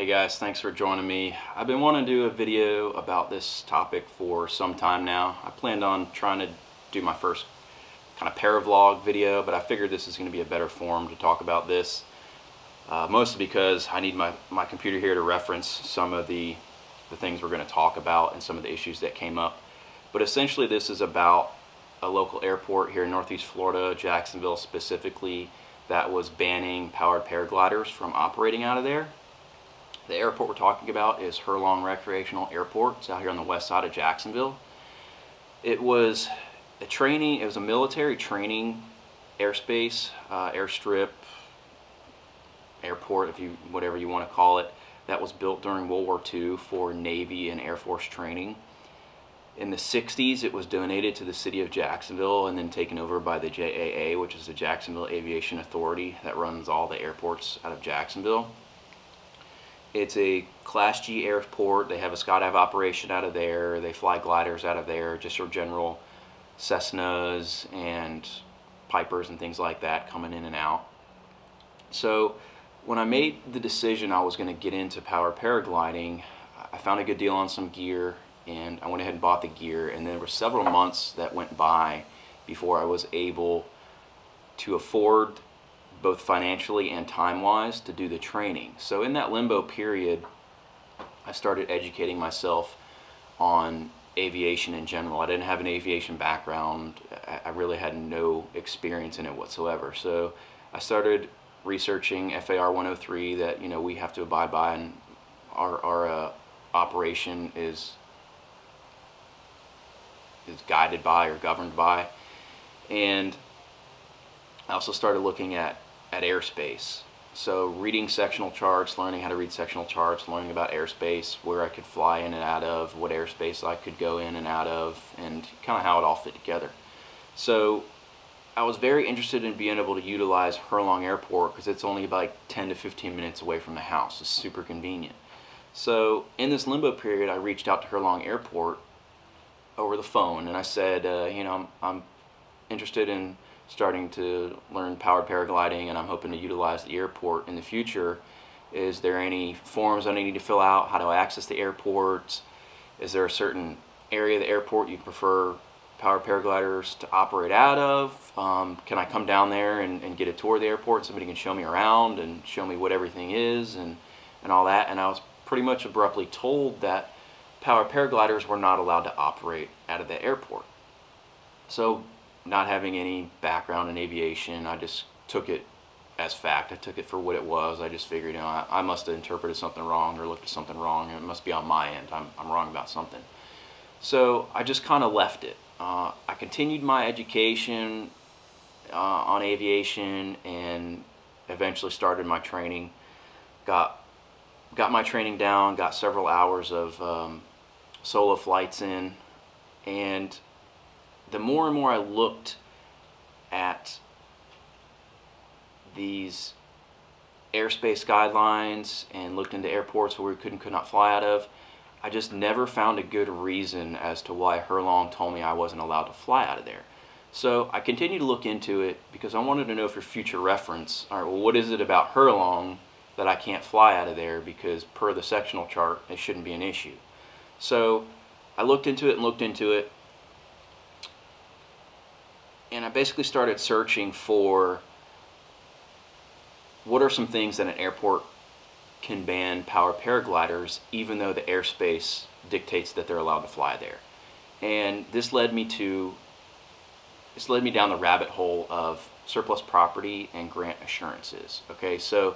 Hey guys, thanks for joining me. I've been wanting to do a video about this topic for some time now. I planned on trying to do my first kind of paravlog video, but I figured this is going to be a better forum to talk about this. Mostly because I need my computer here to reference some of the things we're going to talk about and some of the issues that came up. But essentially this is about a local airport here in Northeast Florida, Jacksonville specifically, that was banning powered paragliders from operating out of there. The airport we're talking about is Hurlong Recreational Airport. It's out here on the west side of Jacksonville. It was a military training airspace, airstrip, airport, whatever you want to call it, that was built during World War II for Navy and Air Force training. In the 60s, it was donated to the city of Jacksonville and then taken over by the JAA, which is the Jacksonville Aviation Authority that runs all the airports out of Jacksonville. It's a Class G airport. They have a skydive operation out of there. They fly gliders out of there, just your general Cessnas and Pipers and things like that coming in and out. So when I made the decision I was going to get into powered paragliding, I found a good deal on some gear and I went ahead and bought the gear, and there were several months that went by before I was able to afford, both financially and time-wise, to do the training. So in that limbo period, I started educating myself on aviation in general. I didn't have an aviation background. I really had no experience in it whatsoever. So I started researching FAR 103 that we have to abide by, and our operation is guided by or governed by. And I also started looking at airspace. So reading sectional charts, learning how to read sectional charts, learning about airspace, where I could fly in and out of, what airspace I could go in and out of, and kind of how it all fit together. So I was very interested in being able to utilize Hurlong Airport because it's only like 10 to 15 minutes away from the house. It's super convenient. So in this limbo period, I reached out to Hurlong Airport over the phone and I said, I'm interested in starting to learn powered paragliding and I'm hoping to utilize the airport in the future. Is there any forms I need to fill out? How do I access the airport? Is there a certain area of the airport you prefer powered paragliders to operate out of? Can I come down there and get a tour of the airport? Somebody can show me around and show me what everything is and all that. And I was pretty much abruptly told that powered paragliders were not allowed to operate out of the airport. So not having any background in aviation, I just took it as fact. I took it for what it was. I just figured, I must have interpreted something wrong or looked at something wrong. It must be on my end. I'm wrong about something. So I just kind of left it. I continued my education on aviation and eventually started my training. Got my training down, got several hours of solo flights in, and the more and more I looked at these airspace guidelines and looked into airports where we could not fly out of, I just never found a good reason as to why Hurlong told me I wasn't allowed to fly out of there. So I continued to look into it because I wanted to know for future reference, all right, well, what is it about Hurlong that I can't fly out of there, because per the sectional chart it shouldn't be an issue. So I looked into it and looked into it, and I basically started searching for what are some things that an airport can ban powered paragliders even though the airspace dictates that they're allowed to fly there. And this led me down the rabbit hole of surplus property and grant assurances. Okay, so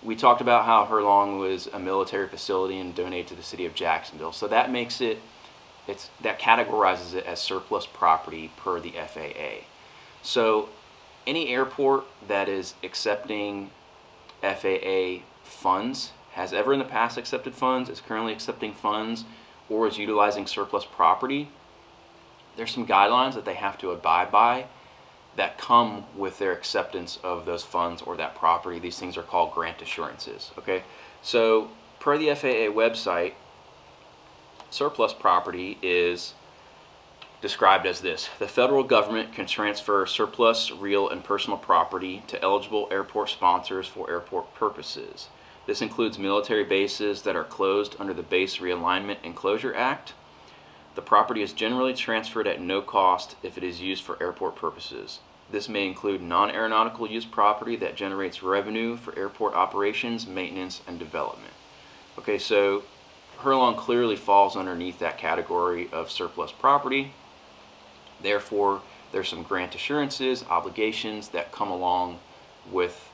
we talked about how Hurlong was a military facility and donated to the city of Jacksonville. So that makes it, that categorizes it as surplus property per the FAA. So any airport that is accepting FAA funds, has ever in the past accepted funds, is currently accepting funds, or is utilizing surplus property, there's some guidelines that they have to abide by that come with their acceptance of those funds or that property. These things are called grant assurances. Okay, so per the FAA website, surplus property is described as this: the federal government can transfer surplus real and personal property to eligible airport sponsors for airport purposes. This includes military bases that are closed under the Base Realignment and Closure Act. The property is generally transferred at no cost if it is used for airport purposes. This may include non-aeronautical use property that generates revenue for airport operations, maintenance, and development. Okay, so Herlong clearly falls underneath that category of surplus property. Therefore, there's some grant assurances, obligations that come along with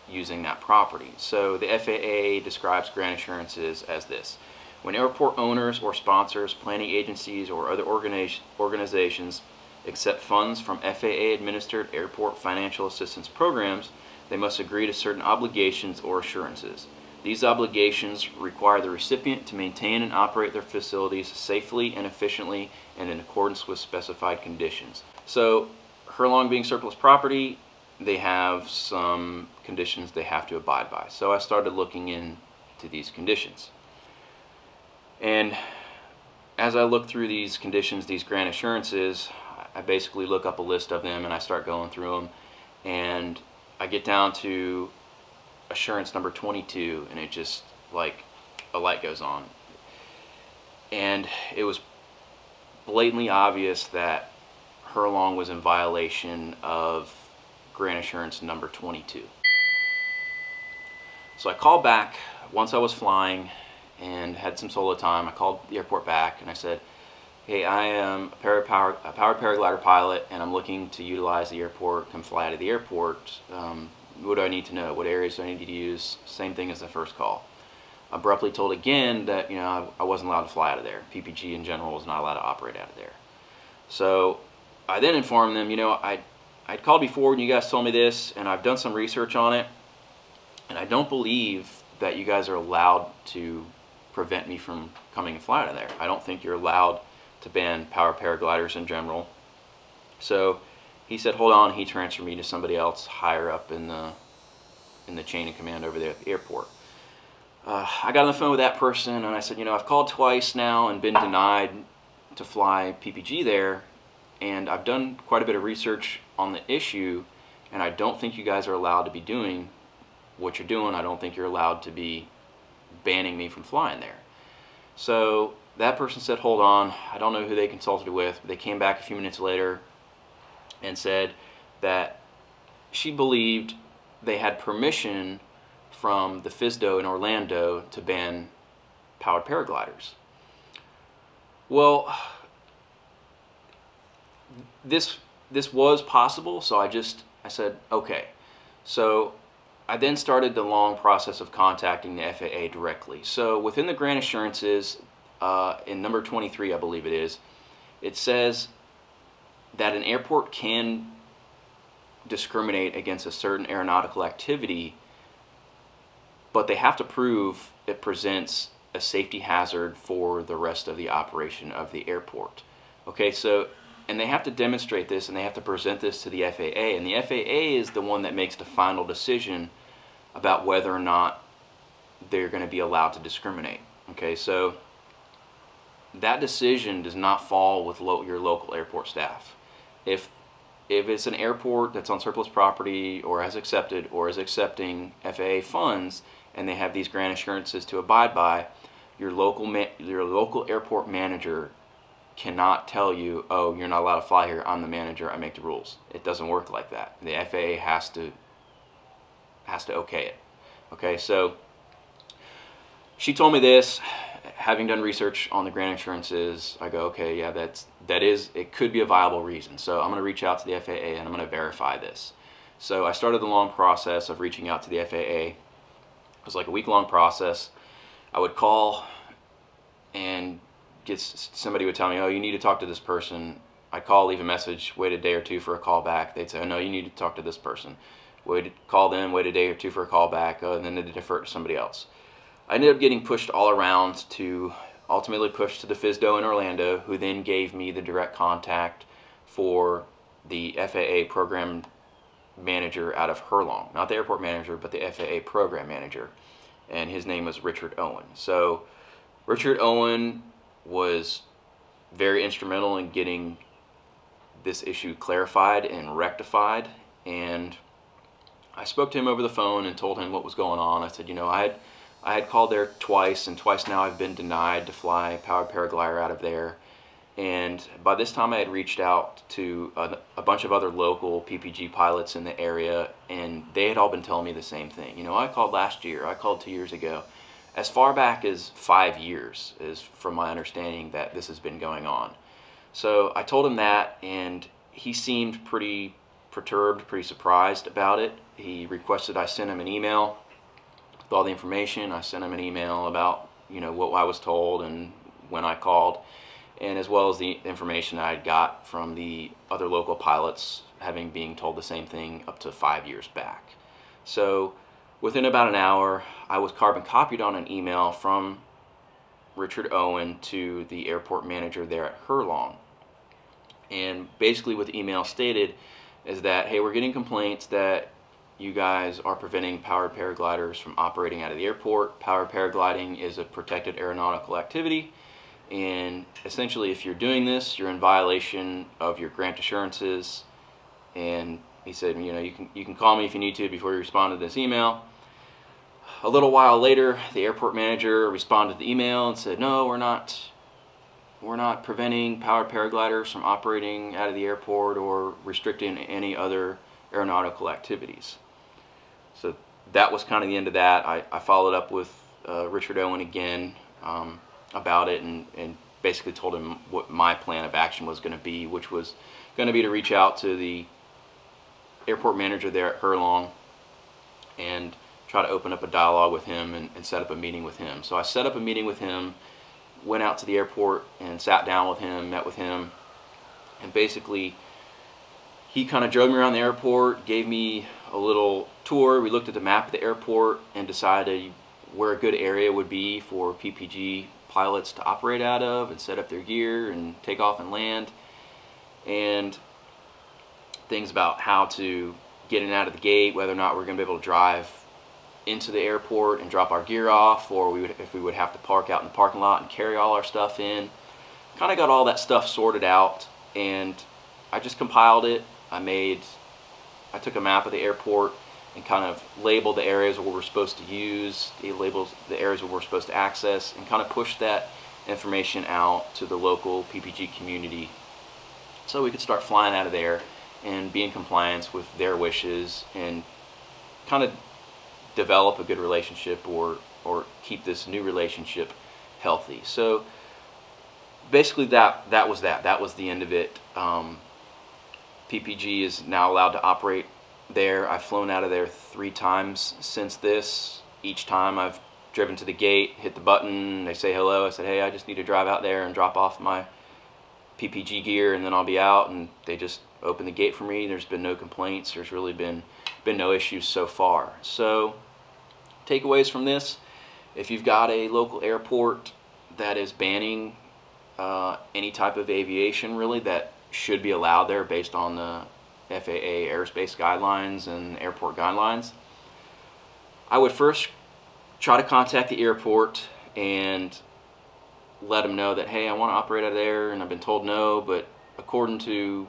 using that property. So the FAA describes grant assurances as this: when airport owners or sponsors, planning agencies, or other organizations accept funds from FAA-administered airport financial assistance programs, they must agree to certain obligations or assurances. These obligations require the recipient to maintain and operate their facilities safely and efficiently and in accordance with specified conditions. So, Herlong being surplus property, they have some conditions they have to abide by. So I started looking into these conditions. And as I look through these conditions, these grant assurances, I basically look up a list of them and I start going through them. And I get down to assurance number 22, and it just, like, a light goes on. And it was blatantly obvious that Herlong was in violation of grant assurance number 22. So I called back once I was flying and had some solo time. I called the airport back and I said, hey, I am a powered paraglider pilot and I'm looking to utilize the airport, come fly out of the airport. What do I need to know? What areas do I need to use? Same thing as the first call. Abruptly told again that, you know, I wasn't allowed to fly out of there. PPG in general was not allowed to operate out of there. So I then informed them, you know, I'd called before and you guys told me this, and I've done some research on it, and I don't believe that you guys are allowed to prevent me from coming and fly out of there. I don't think you're allowed to ban power paragliders in general. So he said, hold on. He transferred me to somebody else higher up in the chain of command over there at the airport. I got on the phone with that person and I said, you know, I've called twice now and been denied to fly PPG there, and I've done quite a bit of research on the issue, and I don't think you guys are allowed to be doing what you're doing. I don't think you're allowed to be banning me from flying there. So that person said, hold on. I don't know who they consulted with, but they came back a few minutes later and said that she believed they had permission from the FSDO in Orlando to ban powered paragliders. Well, this was possible, so I said, okay. So I then started the long process of contacting the FAA directly. So within the grant assurances, in number 23, I believe it is, it says that an airport can discriminate against a certain aeronautical activity, but they have to prove it presents a safety hazard for the rest of the operation of the airport. Okay, so, and they have to demonstrate this and they have to present this to the FAA, and the FAA is the one that makes the final decision about whether or not they're going to be allowed to discriminate. Okay, so that decision does not fall with your local airport staff. If it's an airport that's on surplus property or has accepted or is accepting FAA funds and they have these grant assurances to abide by, your local airport manager cannot tell you, oh, you're not allowed to fly here, I'm the manager, I make the rules. It doesn't work like that. The FAA has to okay it. Okay, so she told me this. Having done research on the grant assurances, I go, okay, yeah, it could be a viable reason. So I'm going to reach out to the FAA and I'm going to verify this. So I started the long process of reaching out to the FAA. It was like a week-long process. I would call and somebody would tell me, oh, you need to talk to this person. I'd call, leave a message, wait a day or two for a call back. They'd say, oh, no, you need to talk to this person. Would call them, wait a day or two for a call back, and then they'd defer it to somebody else. I ended up getting pushed all around to ultimately pushed to the FSDO in Orlando, who then gave me the direct contact for the FAA program manager out of Herlong. Not the airport manager, but the FAA program manager. And his name was Richard Owen. So Richard Owen was very instrumental in getting this issue clarified and rectified. And I spoke to him over the phone and told him what was going on. I said, you know, I I had called there twice, and twice now I've been denied to fly powered paraglider out of there. And by this time I had reached out to a bunch of other local PPG pilots in the area, and they had all been telling me the same thing. You know, I called last year, I called 2 years ago. As far back as 5 years is from my understanding that this has been going on. So I told him that, and he seemed pretty perturbed, pretty surprised about it. He requested I send him an email with all the information. I sent him an email about, you know, what I was told and when I called, and as well as the information I had got from the other local pilots having being told the same thing up to 5 years back. So within about an hour, I was carbon copied on an email from Richard Owen to the airport manager there at Hurlong. And basically what the email stated is that, hey, we're getting complaints that you guys are preventing powered paragliders from operating out of the airport. Powered paragliding is a protected aeronautical activity, and essentially if you're doing this, you're in violation of your grant assurances. And he said, you know, you can call me if you need to before you respond to this email. A little while later, the airport manager responded to the email and said, no, we're not preventing powered paragliders from operating out of the airport or restricting any other aeronautical activities. So that was kind of the end of that. I followed up with Richard Owen again about it, and basically told him what my plan of action was going to be, which was going to be to reach out to the airport manager there at Hurlong and try to open up a dialogue with him and set up a meeting with him. So I set up a meeting with him, went out to the airport and sat down with him, met with him, and basically he kind of drove me around the airport, gave me a little tour. We looked at the map of the airport and decided where a good area would be for PPG pilots to operate out of and set up their gear and take off and land, and things about how to get in and out of the gate, whether or not we're going to be able to drive into the airport and drop our gear off, or if we would have to park out in the parking lot and carry all our stuff in. Kind of got all that stuff sorted out, and I just compiled it. I took a map of the airport and kind of labeled the areas where we're supposed to use, labeled the areas where we're supposed to access, and kind of pushed that information out to the local PPG community so we could start flying out of there and be in compliance with their wishes and kind of develop a good relationship or keep this new relationship healthy. So basically that was the end of it. PPG is now allowed to operate there. I've flown out of there 3 times since this. Each time I've driven to the gate, hit the button, they say hello, I said, hey, I just need to drive out there and drop off my PPG gear and then I'll be out, and they just open the gate for me. There's been no complaints. There's really been no issues so far. So takeaways from this: if you've got a local airport that is banning any type of aviation really that should be allowed there based on the FAA airspace guidelines and airport guidelines, I would first try to contact the airport and let them know that, hey, I want to operate out of there and I've been told no, but according to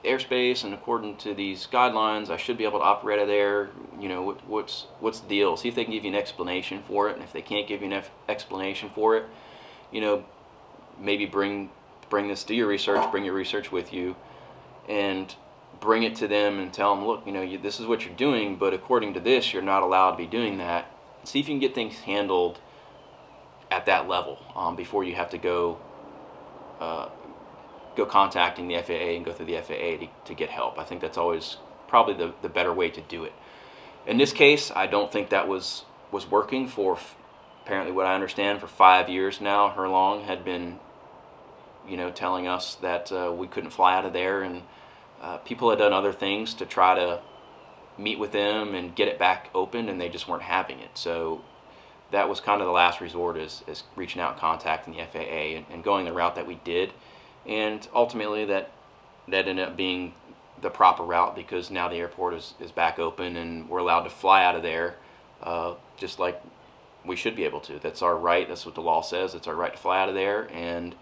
airspace and according to these guidelines I should be able to operate out of there. You know, what's the deal? See if they can give you an explanation for it, and if they can't give you an explanation for it, you know, maybe bring this, do your research, bring your research with you and bring it to them and tell them, look, you know, this is what you're doing, but according to this you're not allowed to be doing that. See if you can get things handled at that level before you have to go contacting the FAA and go through the FAA to get help. I think that's always probably the better way to do it. In this case, I don't think that was working for, apparently what I understand, for 5 years now. Hurlong had been, you know, telling us that we couldn't fly out of there, and people had done other things to try to meet with them and get it back open, and they just weren't having it. So that was kind of the last resort, is reaching out and contacting the FAA and going the route that we did. And ultimately that ended up being the proper route, because now the airport is back open and we're allowed to fly out of there just like we should be able to. That's our right. That's what the law says. It's our right to fly out of there. And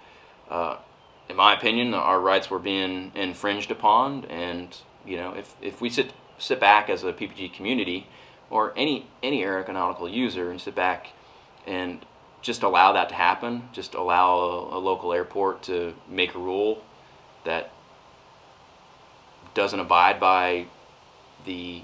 in my opinion, our rights were being infringed upon. And you know, if we sit back as a PPG community, or any aeronautical user, and sit back and just allow that to happen, just allow a local airport to make a rule that doesn't abide by the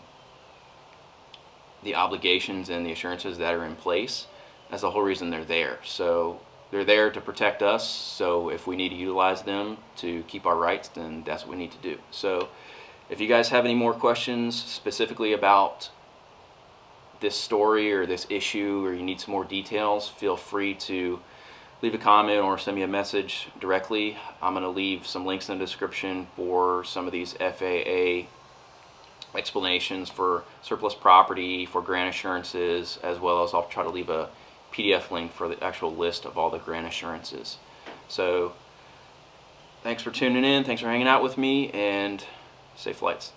obligations and the assurances that are in place, that's the whole reason they're there. So they're there to protect us, so if we need to utilize them to keep our rights, then that's what we need to do. So if you guys have any more questions specifically about this story or this issue, or you need some more details, feel free to leave a comment or send me a message directly. I'm going to leave some links in the description for some of these FAA explanations for surplus property, for grant assurances, as well as I'll try to leave a PDF link for the actual list of all the grant assurances. So thanks for tuning in, thanks for hanging out with me, and safe flights.